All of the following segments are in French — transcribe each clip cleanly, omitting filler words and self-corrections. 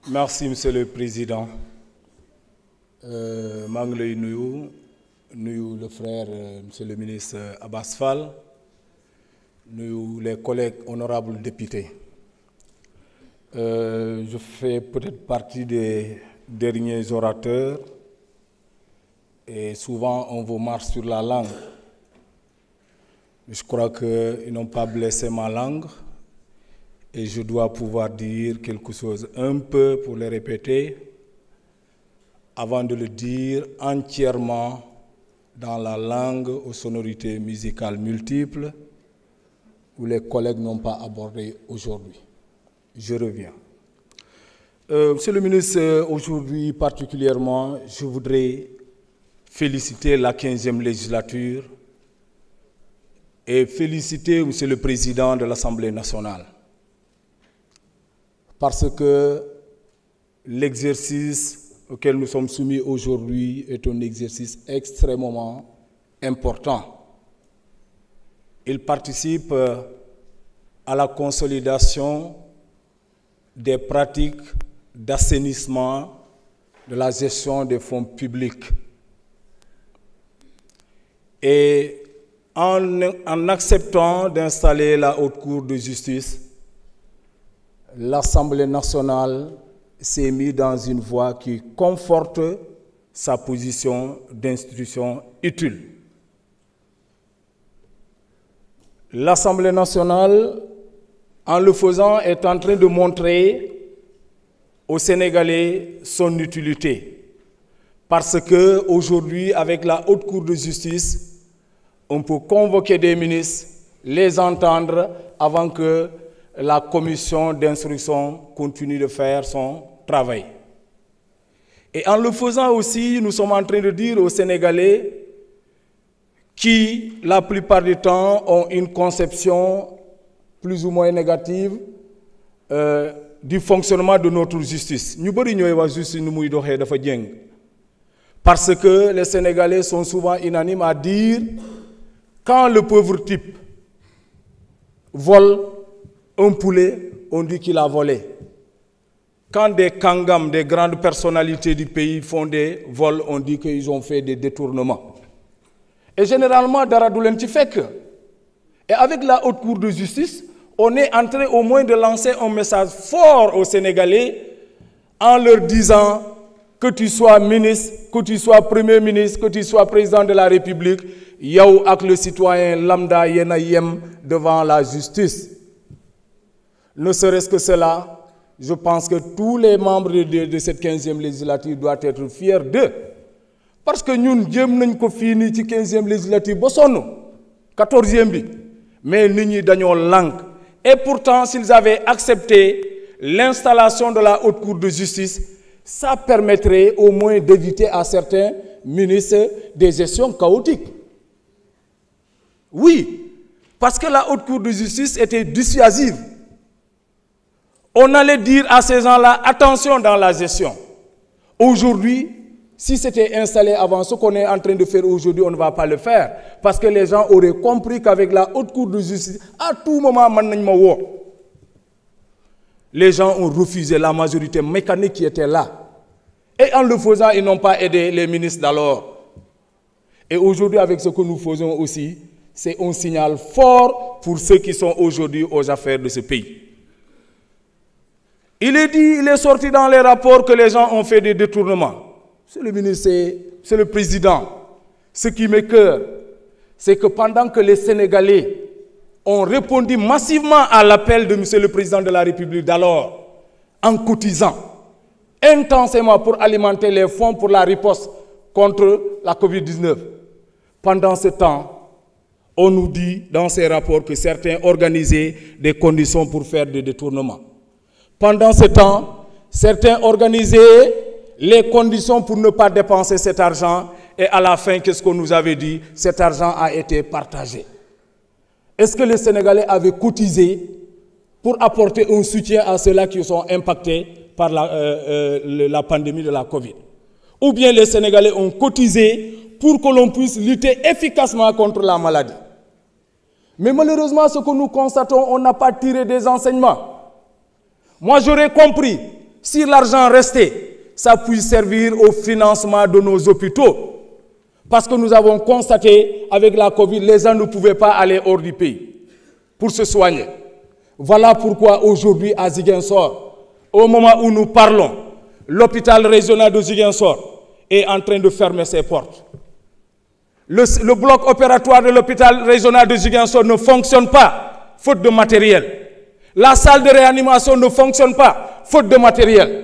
Merci, Monsieur le Président. maa ngi lay nuyu le frère Monsieur le ministre Abass Fall, nuyu les collègues honorables députés. Je fais peut-être partie des derniers orateurs et souvent on vous marche sur la langue. Je crois qu'ils n'ont pas blessé ma langue et je dois pouvoir dire quelque chose un peu pour le répéter avant de le dire entièrement dans la langue aux sonorités musicales multiples où les collègues n'ont pas abordé aujourd'hui. Je reviens. Monsieur le ministre, aujourd'hui particulièrement, je voudrais féliciter la 15e législature et féliciter Monsieur le Président de l'Assemblée nationale parce que l'exercice auquel nous sommes soumis aujourd'hui est un exercice extrêmement important. Il participe à la consolidation des pratiques d'assainissement de la gestion des fonds publics. Et en acceptant d'installer la Haute Cour de justice, l'Assemblée nationale s'est mise dans une voie qui conforte sa position d'institution utile. L'Assemblée nationale, en le faisant, est en train de montrer aux Sénégalais son utilité. Parce qu'aujourd'hui, avec la Haute Cour de justice, on peut convoquer des ministres, les entendre avant que la commission d'instruction continue de faire son travail. Et en le faisant aussi, nous sommes en train de dire aux Sénégalais qui, la plupart du temps, ont une conception plus ou moins négative du fonctionnement de notre justice. Nous avons justice parce que les Sénégalais sont souvent unanimes à dire quand le pauvre type vole un poulet, on dit qu'il a volé. Quand des kangams, des grandes personnalités du pays font des vols, on dit qu'ils ont fait des détournements. Et généralement, Daradoulen fait que. Et avec la Haute Cour de justice, on est en train au moins de lancer un message fort aux Sénégalais en leur disant que tu sois ministre, que tu sois Premier ministre, que tu sois président de la République, yow ak le citoyen lambda yena yem devant la justice. Ne serait-ce que cela, je pense que tous les membres de cette 15e législature doivent être fiers d'eux. Parce que nous, nous avons fini la 15e législature, 14e, mais nous avons langue. Et pourtant, s'ils avaient accepté l'installation de la Haute Cour de justice, ça permettrait au moins d'éviter à certains ministres des gestions chaotiques. Oui, parce que la Haute Cour de justice était dissuasive. On allait dire à ces gens-là, attention dans la gestion. Aujourd'hui, si c'était installé avant ce qu'on est en train de faire aujourd'hui, on ne va pas le faire. Parce que les gens auraient compris qu'avec la Haute Cour de justice, à tout moment, les gens ont refusé la majorité mécanique qui était là. Et en le faisant, ils n'ont pas aidé les ministres d'alors. Et aujourd'hui, avec ce que nous faisons aussi, c'est un signal fort pour ceux qui sont aujourd'hui aux affaires de ce pays. Il est sorti dans les rapports que les gens ont fait des détournements. C'est le ministre, c'est le président. Ce qui m'écoeure, c'est que pendant que les Sénégalais ont répondu massivement à l'appel de Monsieur le Président de la République d'alors, en cotisant intensément pour alimenter les fonds pour la riposte contre la Covid-19. Pendant ce temps, on nous dit dans ces rapports que certains organisaient des conditions pour faire des détournements. Pendant ce temps, certains organisaient les conditions pour ne pas dépenser cet argent et à la fin, qu'est-ce qu'on nous avait dit? Cet argent a été partagé. Est-ce que les Sénégalais avaient cotisé pour apporter un soutien à ceux-là qui sont impactés par la pandémie de la Covid? Ou bien les Sénégalais ont cotisé pour que l'on puisse lutter efficacement contre la maladie? Mais malheureusement, ce que nous constatons, on n'a pas tiré des enseignements. Moi, j'aurais compris, si l'argent restait, ça puisse servir au financement de nos hôpitaux. Parce que nous avons constaté, avec la Covid, les gens ne pouvaient pas aller hors du pays pour se soigner. Voilà pourquoi aujourd'hui, à Ziguinchor, au moment où nous parlons, l'hôpital régional de Ziguinchor est en train de fermer ses portes. Le bloc opératoire de l'hôpital régional de Ziguinchor ne fonctionne pas, faute de matériel. La salle de réanimation ne fonctionne pas, faute de matériel.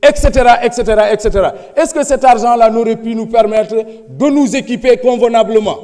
Etc., etc., etc. Est-ce que cet argent-là n'aurait pu nous permettre de nous équiper convenablement?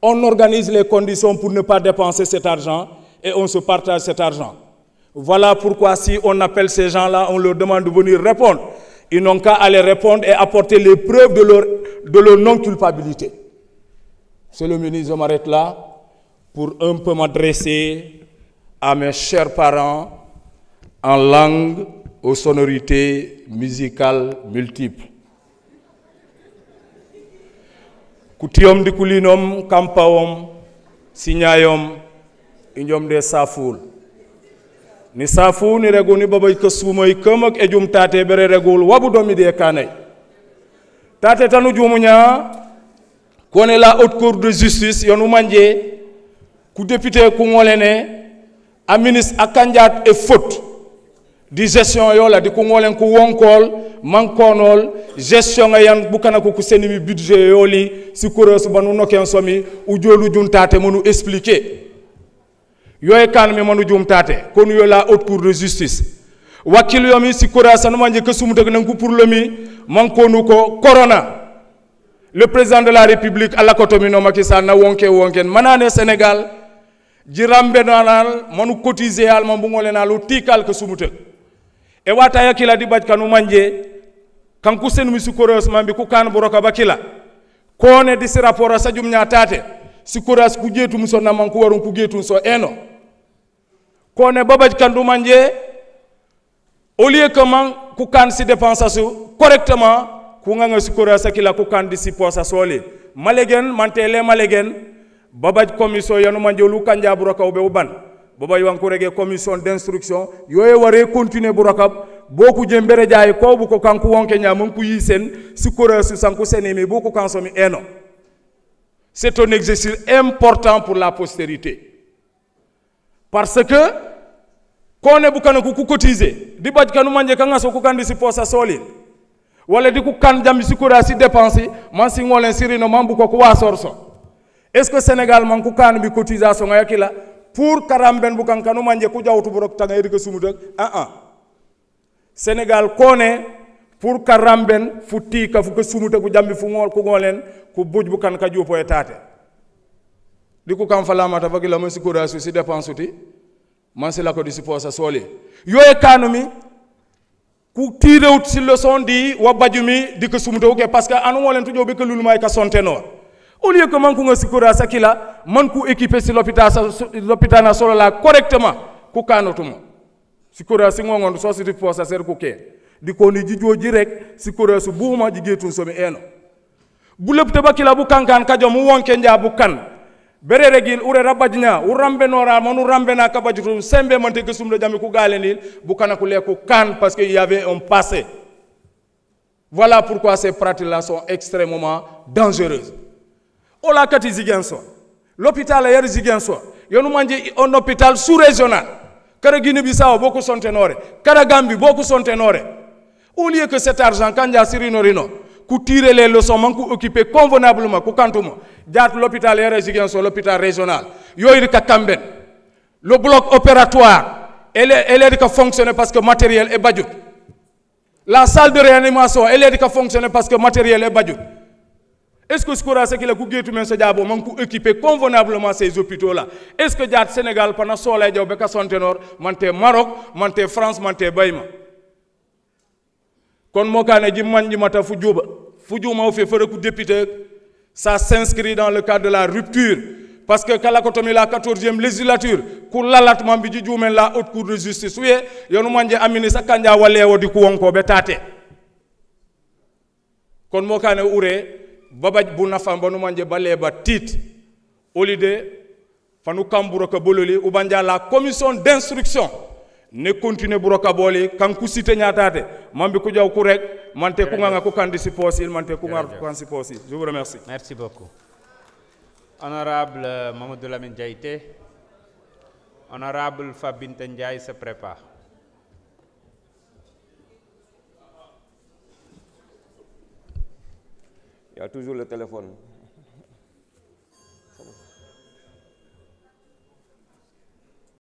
On organise les conditions pour ne pas dépenser cet argent et on se partage cet argent. Voilà pourquoi si on appelle ces gens-là, on leur demande de venir répondre. Ils n'ont qu'à aller répondre et apporter les preuves de leur non-culpabilité. Monsieur le ministre, je m'arrête là pour un peu m'adresser à mes chers parents en langue aux sonorités musicales multiples. Kutiyom di kulinom, kampawom, sinyayom, inyom de safoul. Ni safou ni rego ni babay kasumoy kamak ejum tate bere regul wabu domi de kanay. Tate tanu jumunya, kone la haute cour de justice, yonu manje, ku député ku ngolene, a ministre akanjat et faute. Di gestion yo la di ko ngolen ko wonkol mankonol gestion yan bukana ko senimi budget yo li si kuros banu noken somi u jolu juntate monu expliquer yoy kan mi manu jumtate kon yo la haute cour de justice wakil yo mi si kuras anu manje ke sumu deug nan ko pour le mi mankonu ko corona le président de la république alla ko tomino Macky Sall na wonken manane Sénégal jirambe nanal manu cotiser al mambu ngolena lu tikal ke sumu deug e wata yakila di baj kanu manje kanku sen mi sukoros mambi ku kan boroka bakila kone di si rapport sa jum nyatate sikoras ku jetu muso na man ku warun ku getu so eno kone babaj kandu manje au lieu que man ku kan si dépense su correctement ku nga sikoras akila ku kan di si posa soli malegen mantele malegen babaj commission yanu manje lu kanja boroka ube uban baba yon ko rege commission d'instruction yoye ware continuer burakab boku jembere jaay ko bu ko kanku wonke nyamon ku yisen sikora su sanku senemi boku kansomi eno. C'est un exercice important pour la postérité parce que kone bu kan ku cotiser di baj kanu manje kanga so ku kan di si posa solil wala di ku kan jam sikora si dépenser man si ngolen sirino mambu ko wasorso. Est-ce que Sénégal man ku kan bi cotisation yakila pour karamben bukan kanu manje ku jawtu borok tanga yedi ko sumudak Sénégal kone pour karamben futti ka fu ko sumuta ku jambi fu ngol ku ngolen ku buj bukan ka jupo etate di ku kam falama ta bagila man sikura su si dépense uti man si la ko di si posa soli yoy kanumi ku tirewut si leçon di wa bajumi di ko sumuta ok parce que anu ngolen tu jobe ko lulumay ka sontenor au lieu que man ku nga sikura sakila man ku équiper si l'hôpital na solo la correctement ku kanotumo sikura si ngongon so si posa ser ku ke di ko ni jijoji rek sikura su buuma jigetun somi eno bu lepp te bakila bu kankan ka jom wonke nja bu kan bere regil ure rabajnya urambe nora monu rambe na ka bajutum sembe man te gesum de jami ku galenil bu kanaku le ku kan parce que il y avait un passé. Voilà pourquoi ces pratiques là sont extrêmement dangereuses. Ola kati Ziguinchor l'hôpital est Ziguinchor yonu manje un hôpital sous-régional kara Guinée-Bissau beaucoup sont ténores kara Gambie beaucoup sont ténores au lieu que cet argent kanja sirino rino ku tirer les leçons man ku occuper convenablement ku kantumo diat l'hôpital est Ziguinchor l'hôpital régional yoyri ka kamben le bloc opératoire elle est de fonctionner parce que matériel est badjut la salle de réanimation elle est de fonctionner parce que matériel est badjut. Est-ce que ce qu'on a c'est qu'il a coupé tout le monde man ku équiper convenablement ces hôpitaux-là? Est-ce que diat Sénégal pendant soleil diaw beka sontenor mante Maroc mante France mante bayma kon mokane ji manji mata fujuma fait faire ku député ça s'inscrit dans le cadre de la rupture parce que kala ko tomi la 14e législature ku lalat mam bi ji jumen la haute cour de justice wiye yonu manje amini sakanja walewo di ku wonko be tate kon mokane ure babaj bu nafam banu manje balé ba tit olide fanu kamburoka bololi ubanja la commission d'instruction ne continue buroka boli kanku cité nyatate mambi ku jaw ku rek mante ku nga ko kandisi posil mante ku ngar ko kansi posil. Je vous remercie. Merci beaucoup. Honorable Mamadou Lamine Diaité, honorable Fabinte Ndiaye se prépare. Il y a toujours le téléphone.